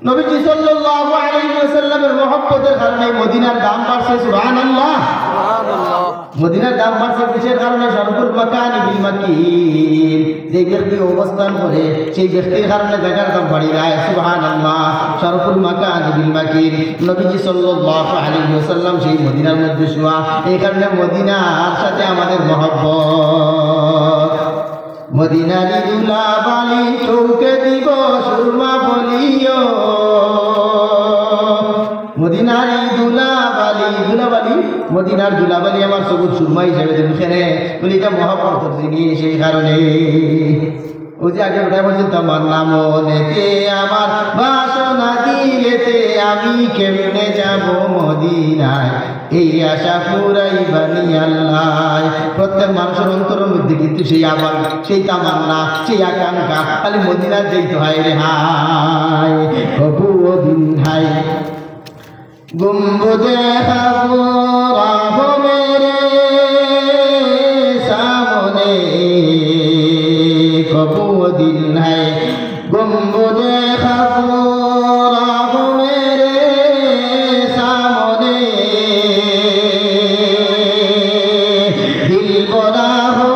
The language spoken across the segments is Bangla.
নবীজি সাল্লাল্লাহু আলাইহি ওয়াসাল্লামের মহব্বতের কারণে মদিনার দাম বাড়ছে। সুবহানাল্লাহ, সুবহানাল্লাহ। মদিনার দাম বাড়ছে কিসের কারণে? শরফুল মাকান বিল মাকিন, যে ব্যক্তি অবস্থান করে সেই ব্যক্তির কারণে জায়গার দাম বাড়ি যায়। সুবহানাল্লাহ, শরফুল মাকান বিল মাকিন। নবীজি সাল্লাল্লাহু আলাইহি ওয়াসাল্লাম সেই মদিনার মধ্যে শোয়া, এই কারণে মদিনার সাথে আমাদের মহব্বত। মদিনারি দুলাবালি চৌকে দিব সুরমা বলিও, মদিনারি দুলাবালি, দুলাবালি মদিনার দুলাবালি আমার সবুজ সুরমা হিসেবে দেখেনে বলি, এটা মহাপ্রত জিনিস। সেই কারণে ওই যে আগে ওটাই বলছেন, তোমার নাম মনেতে আমার বাসনা দিলেতে আমি কেমনে যাব মদিনায়, এই আশা পুরাই বানি আল্লাহ। প্রত্যেক মানুষের অন্তরের মধ্যে কিন্তু সেই আবার সেই তামান্না, সেই আকাঙ্ক্ষা খালি মদিনার যেতে হয় রে হাই, কবু দিন হাই গুম্বুদে খাবো রাহো মেরে সামনে, কবু দিন হাই গুম্বুদে খাবো রাহো মেরে সামনে, দিল বরা হো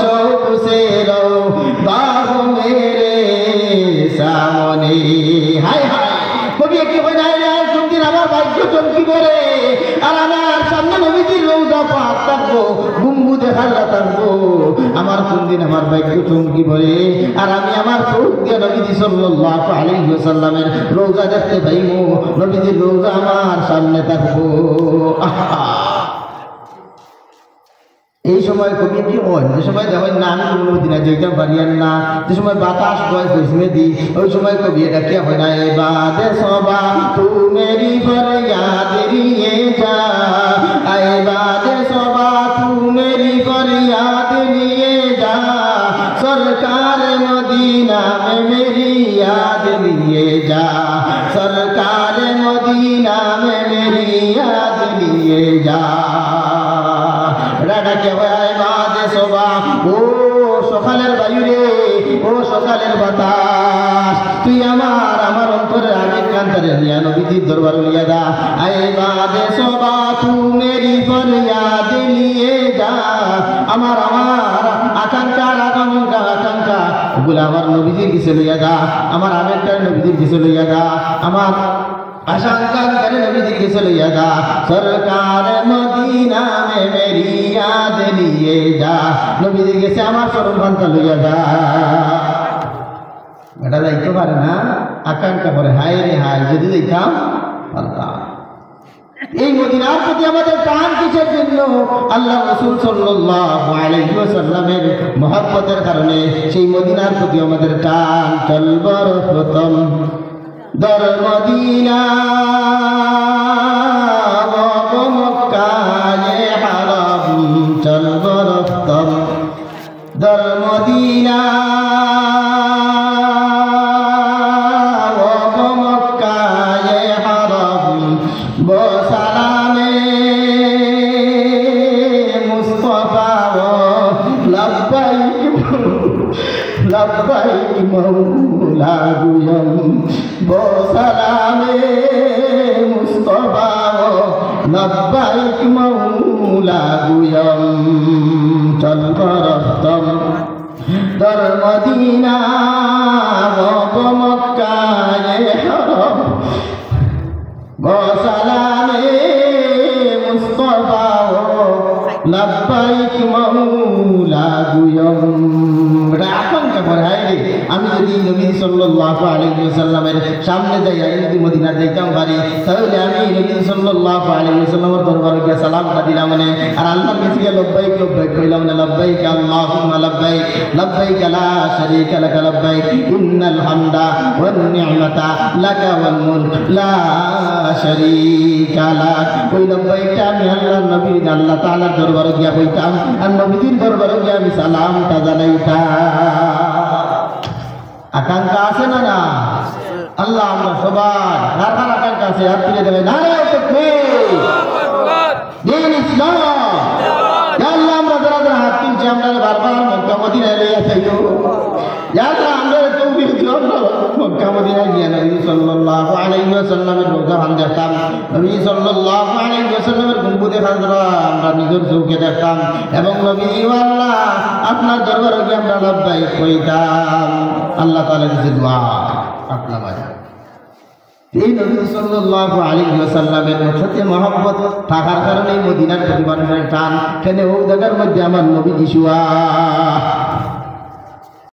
শৌক সে রো বাহো মেরে সামনে। হায় হায়, কবি একটি হয় না কোনদিন আমার ভাগ্য চমকি পড়ে, আর আমার সামনে নবীজির রওজা পাক থাকবো, গুম্বুদে খাল্লা থাকবো, আমার কোনদিন আমার ভাগ্য চমকি পড়ে, আর আমি আমার চোখ দিয়ে নবীজি সাল্লাল্লাহু আলাইহি ওয়াসাল্লামের রওজা দেখতে পাইবো, নবীজির রওজা আমার সামনে থাকবো। এই সময় কবি কি হয়, যে সময় দেখেন না আমি মদিনা যেতে পারি না, যে সময় বাতাস বয় পশ্চিমে দি, ওই সময় কবি এটা কি হয় না, এ বাদে সবা তু মেরি ফরিয়াদ লিয়ে যা, এ বাদে সবা তু মেরি ফরিয়াদ লিয়ে যা, সরকার মদিনা মে মেরি याद लिए जा, सरकार मदीना में मेरी याद लिए जा। ডাকে হয় বাদে সবা, ও সকালের বায়ু রে, ও সকালের বাতাস, তুই আমার অন্তরের আগে কান্তরে নিয়া নবীজির দরবার লিয়া দা, আয়ে বাদে সবা তু মেরি ফরিয়াদ লিয়ে যা, আমার আকাঙ্ক্ষার আকাঙ্ক্ষা ওগুলো আমার নবীজির কাছে লইয়া দা, আমার আবেগটা নবীজির কাছে লইয়া দা, আমার আশঙ্কা করে নবীজির কাছে লইয়া দা, সরকার মদিনা মে মেরি याद लिए जा, নবীজির কাছে আমার স্মরণভান্তা লইয়া যা। এটা যাইতে পারে না, আকাঙ্ক্ষা করে হায় রে হায় যদি যাইতাম পারতাম। এই মদিনার প্রতি আমাদের টান কিসের জন্য? আল্লাহ রাসূল সাল্লাল্লাহু আলাইহি ওয়াসাল্লামের মহব্বতের কারণে সেই মদিনার প্রতি আমাদের টান। চলবার প্রথম দর মদিনা ও মক্কা এ হারাম, চলবার প্রথম দর মদিনা ও মক্কা এ হারাম, বসালামে মুস্তাফা লব্বাইক লব্বাইক মৌলা গুয়ম, বসালামে মুস্তাফা লব্বাইক মৌলা গুয়ম, চল করতম দর মদিনা ও মক্কা এ হারাম, বসালামে মুস্তাফা লব্বাইক মৌলা গুয়ম। আকাঙ্ক্ষা করে হায় রে আমি যদি নবী সাল্লাল্লাহু আলাইহি ওয়াসাল্লামের সামনে যাই, যদি মদিনা যাইতাম পারি, তাহলে আমি নবী সাল্লাল্লাহু আলাইহি ওয়াসাল্লামের দরবারে গিয়ে সালামটা দিলাম মানে, আর আল্লাহর কাছে গিয়ে লব্বাইক লব্বাইক কইলাম না, লব্বাইক আল্লাহুম্মা লব্বাইক লব্বাইক লা শারীকা লাক লব্বাইক ইন্নাল হামদা ওয়ান নি'মাতা লাকা ওয়াল মুলক লা শারীকা লাক। ওই লব্বাইকটা আমি আল্লাহর নবী আল্লাহ তাআলার দরবারে গিয়া কইতাম, আর নবীর দরবারে গিয়া আমি সালামটা জানাইতাম। আকাঙ্ক্ষা আছে না না? আল্লাহ আমরা সবাই কার কার আকাঙ্ক্ষা আছে হাত তুলে দেবে। নারে তাকবীর, দিন ইসলাম। ইয়া আল্লাহ আমরা যারা যারা হাত তুলছি আমরা বারবার মক্কা মদিনায় লইয়া যাইও। ইয়া আল্লাহ আমরা তৌফিক দিও। নবী সাল্লাল্লাহু আলাইহি ওয়াসাল্লামের গম্বুজে খাজরা আমরা নিজের চোখে দেখতাম এবং নবী আল্লাহ আপনার দরবারে গিয়ে আমরা লব্বাইক কইতাম। আল্লাহ তাআলার কাছে দোয়া আপনার মাঝে এই নবী সাল্লাল্লাহু আলাইহি ওয়াসাল্লামের সাথে মহব্বত থাকার কারণে মদিনার প্রতি মানুষের টান কেন ও জায়গার মধ্যে আমার নবী যিশুয়া